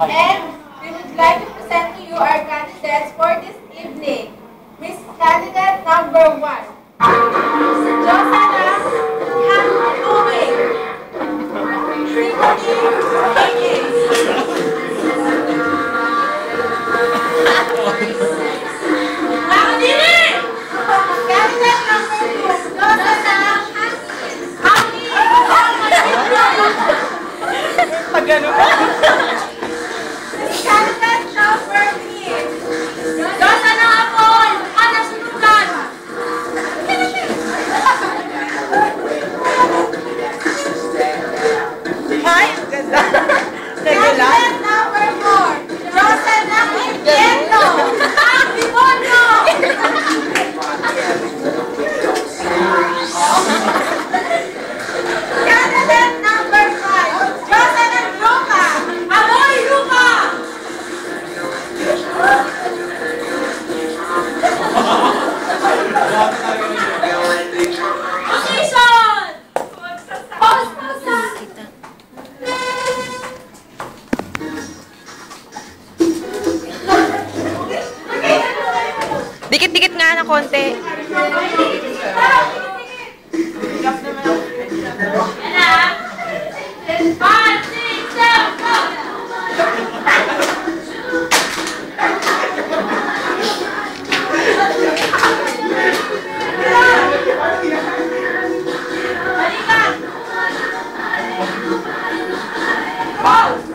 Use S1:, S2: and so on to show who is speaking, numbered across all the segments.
S1: And we would like to present to you our candidates for this evening. Miss Candidate number 1, Josanna Hantuwing. Timothy Higgins. Candidate number 2, Josanna
S2: Pagano ba?
S1: Candidate number 3,
S3: Josanna Apol! Anak sunugan!
S2: Ay, ganda. Teka lang.
S1: Candidate number 4, Josanna Quintiendo.
S3: Demonyo!
S1: Candidate number 5, Josanna Luca.
S3: Amoy lupa! Position! Pause!
S4: Dikit-dikit nga na konti.
S3: Yan na. 5, 6, 7, go! Balikan! Pause!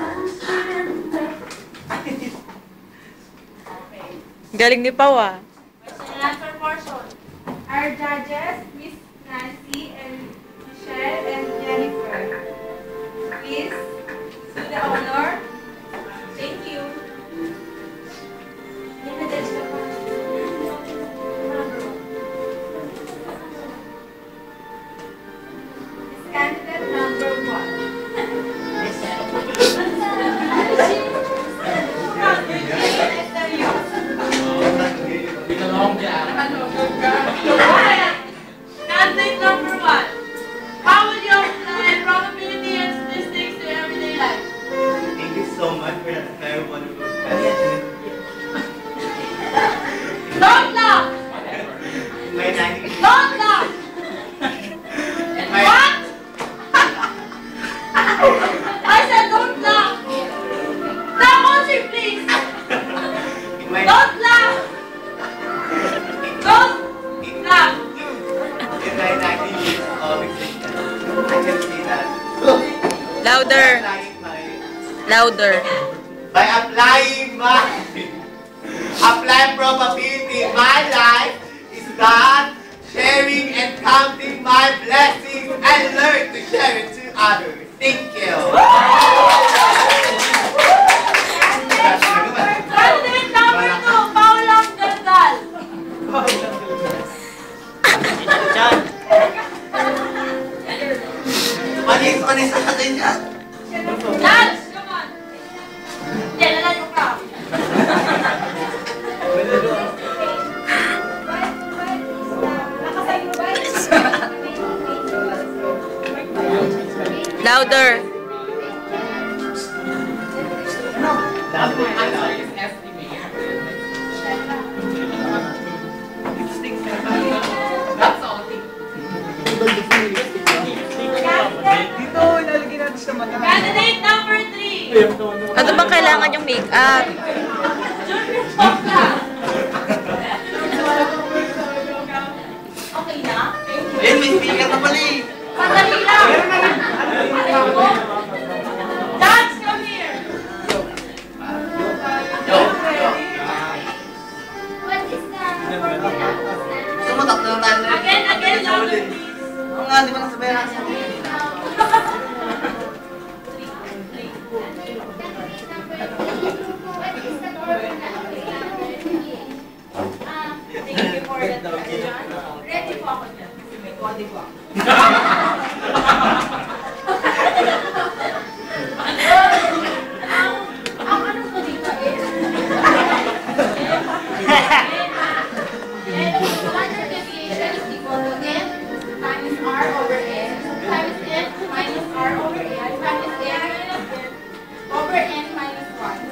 S4: Galing ni Pau ah.
S3: Question and answer portion.
S1: Our judges, Miss Nancy and Michelle and Jennifer. Please, do the honor. Thank you. Miss Candidate number 1.
S3: Candidate number 1. How will you apply probability and statistics to everyday life?
S5: Thank you so much for that very wonderful question.
S3: Don't laugh!
S5: My 90
S3: Don't laugh!
S5: and my
S3: What? I said don't laugh! Stop watching, please!
S5: in my
S3: Don't laugh! Don't laugh!
S5: in my 90 years of existence, I can say that
S4: Louder. Louder.
S5: by applying probability in my life is that sharing and counting my blessings and learn to share it to others. Thank you.
S3: Candidate number 2, Paulang Galgal.
S5: Panis sa atin yan.
S3: Lance, come on. Hindi, lalayo ka.
S4: Louder.
S2: Dito, ilalagay natin sa mata.
S3: Candidate number 3.
S4: Ano bang kailangan yung make-up?
S3: Junior Chopla. Okay na?
S5: Ayun, may speaker na pala eh.
S3: Sandali lang. Ayaw mo? Dance, come here.
S5: Gusto mo, tatlo na tayo.
S3: Again, louder, please.
S5: Oo nga, di ba nasabayan natin?
S3: Thank you for that question. Ready po ako dyan. Kasi may kodi po ako. Ang ano ko dito is... Standard deviation is equal to n times r over n times n minus r over n times n over n minus 1.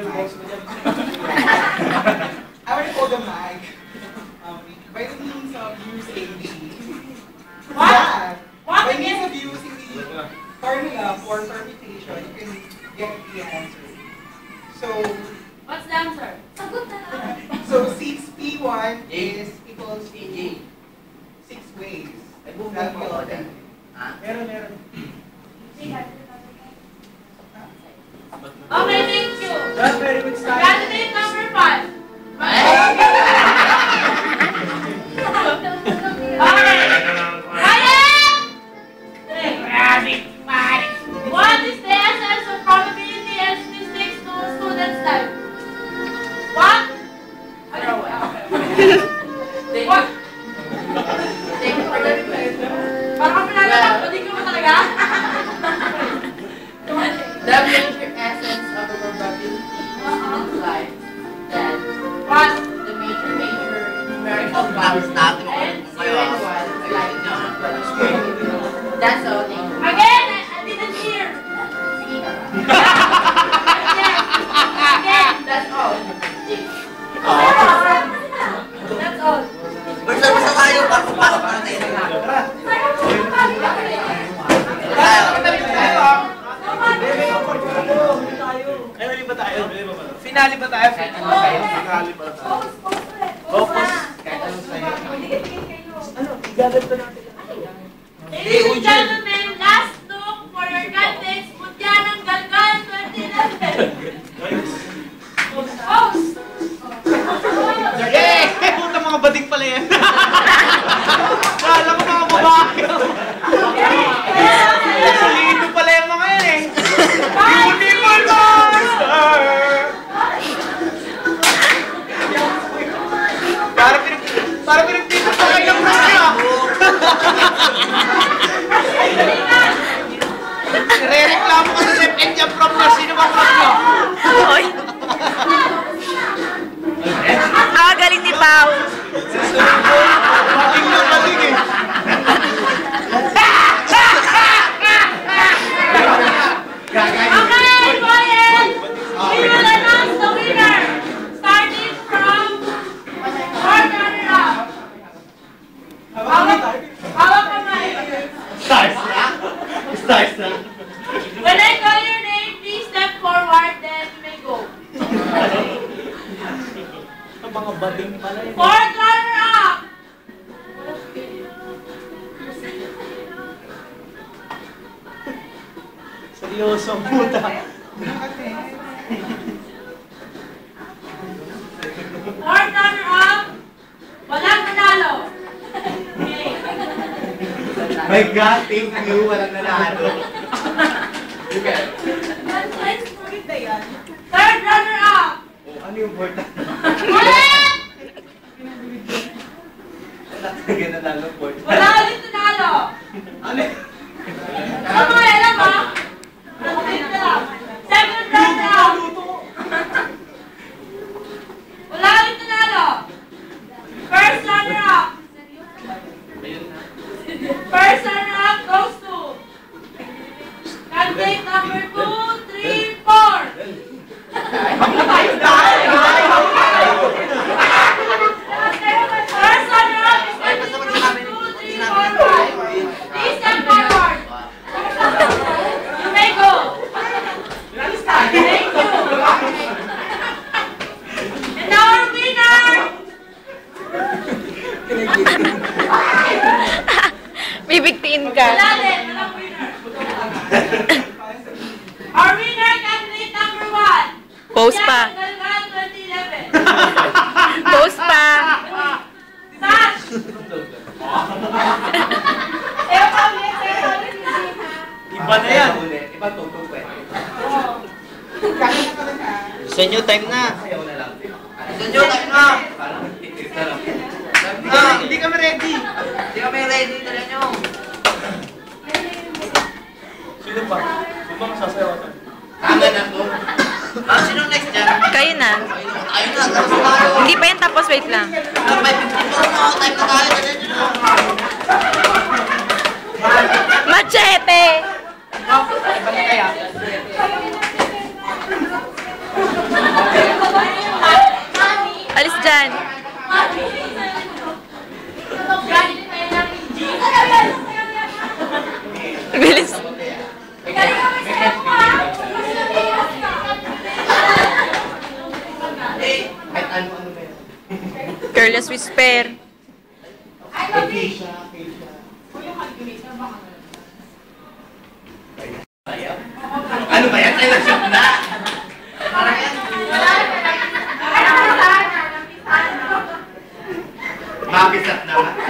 S2: I want to hold the mic. By the means of using the...
S3: What?
S2: Yeah.
S3: What
S2: By
S3: again?
S2: means of using the formula for permutation, you can get the answer. So,
S3: What's the answer?
S2: so 6P1 is equals to 6 ways. That will be
S5: Meron.
S3: Okay, thank you.
S2: That's very good style.
S3: Candidate number 5. Okay. Quiet! What is the essence of probability and statistics to a student's life? What? What? Parang pinagalang, pwede ko ba talaga?
S6: The major essence of a probability is life that
S3: What?
S6: the major numerical values natin That's all. Thank you.
S3: Again, I didn't hear. Again.
S6: That's all.
S3: That's all.
S5: Basta tayo, pasok para tayo.
S2: Finale ba tayo?
S3: Focus. Ladies and gentlemen, last look for your candidates. Mutyanang Galgal 2011. Post.
S2: Yay! Puta mga bading pala yan. Kala ko mga babae. Solido pala yung mga yan eh. Beautiful monster! Para pinagtito sa kayo ng brasya. Re-reklamo ka sa Chef and Jam from nyo. Sino ba from nyo?
S4: Oy. Galing ni Pao.
S2: Bating na bating eh.
S3: Okay, quiet. We will announce the winner. Starting from fourth runner-up. Hawak kamay.
S5: Stars na.
S3: When I call your name, please step forward, then you may go.
S2: Mga bading pala yun.
S3: Fourth runner-up.
S2: Seryoso, puta.
S3: Fourth runner-up. Walang nanalo. Okay.
S5: My God, thank you. Walang nanalo.
S3: Third runner-up.
S5: Ano yung important?
S3: Ulit!
S5: Talaga nanalo important.
S3: Wala ulit nanalo.
S5: Ano?
S3: Ano mo, alam ha? Ulit na lang. Second runner-up. Wala ulit nanalo. First runner-up. First runner-up goes to candidate number 2, 3, 4. First runner-up is candidate number 2, 3, 4, 5. Please step forward. You may go. Thank you. And now our winner.
S4: Bibigtiin ka.
S3: Wala din, walang winner. Our winner, candidate number 1.
S4: Post pa.
S3: Galgal 2011.
S4: Post pa.
S3: Sash.
S2: Iba na yan.
S5: Iba tugtog pwede.
S2: Sa inyo, time na.
S5: Ayaw na lang.
S2: Sa inyo, time na.
S5: Parang titis na lang.
S2: Hindi kami ready.
S6: Hindi kami ready na rin yung.
S2: Sino pa? Sino ba masasayaw ka?
S5: Tama na to.
S6: Sinong next dyan?
S4: Kayo na.
S6: Ayun na, tapos tayo.
S4: Hindi pa yan, tapos wait lang.
S6: May 54 na time na tayo.
S4: Machete!
S2: Iba na kaya?
S4: Careless whisper.
S5: Ano ba yan? Taylor Swift na! Mabisat na ba?